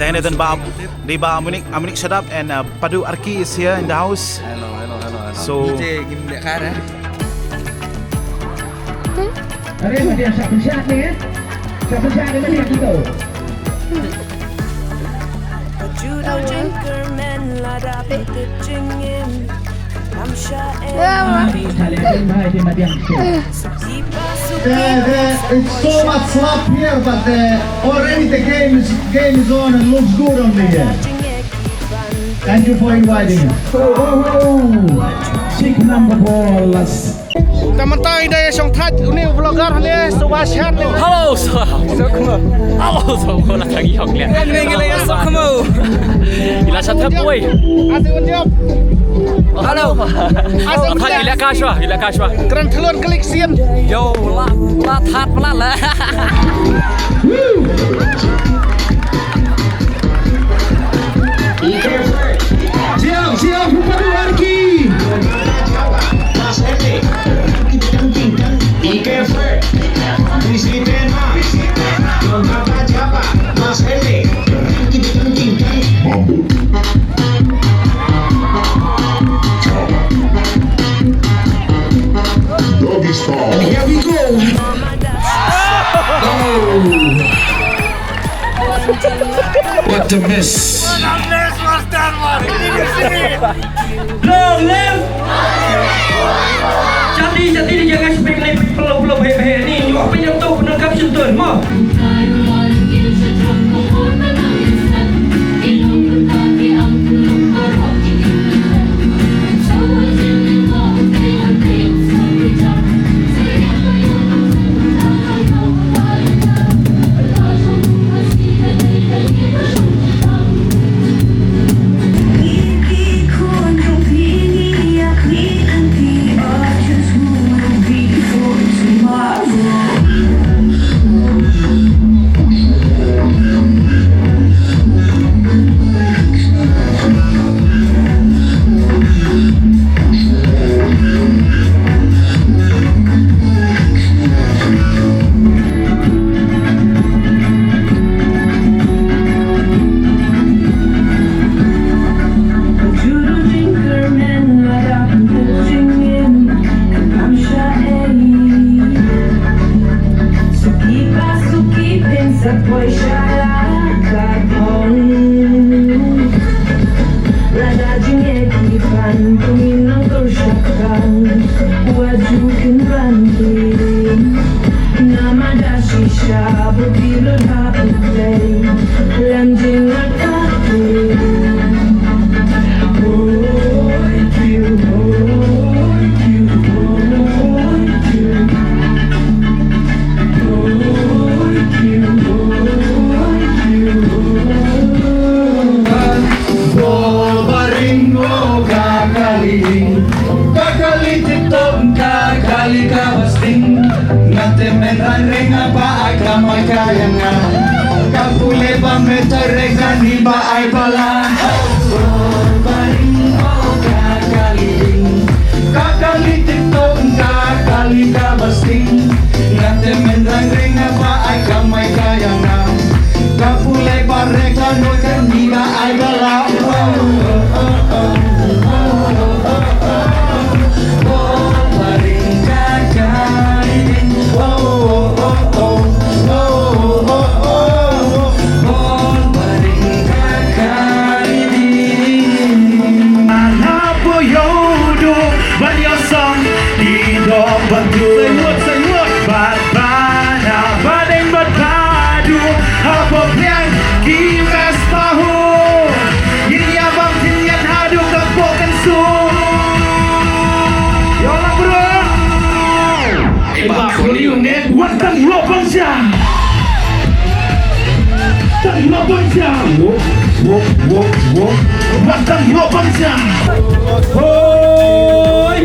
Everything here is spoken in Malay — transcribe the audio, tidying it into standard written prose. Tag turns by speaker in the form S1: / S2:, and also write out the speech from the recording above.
S1: Kaya dan ba di ba Amunik Shadab and Padu Arki is here in the house.
S2: Hello.
S1: So
S2: DJ Kim Lệ Khát đấy.
S3: Ở đây mà điểm sạc phần chat nhé. Sạc phần chat đến đây đi đầu.
S4: It's so much slap here, but already the game is on and looks good on the Thank you for inviting me.
S3: Chick number 4 last.
S2: Teman-teman dari Song Tat, ini vlogger ni Subhash Chan ni.
S5: Hello, Hello, so nak lagi học liền.
S2: Gila ya Sokmo.
S5: Gila sát thấp ơi.
S2: Asyik menjawab.
S5: Hello. Thay gila Kashwa.
S2: Keren telur klik sian.
S5: Yo, la that pula lah.
S4: Siap, Padu Arki. Here we go.
S3: What a miss.
S6: Long live. Jadi jangan spekulasi belum hehehe ni. Juga penyentuh penangkap sentuh mah.
S3: Hoi.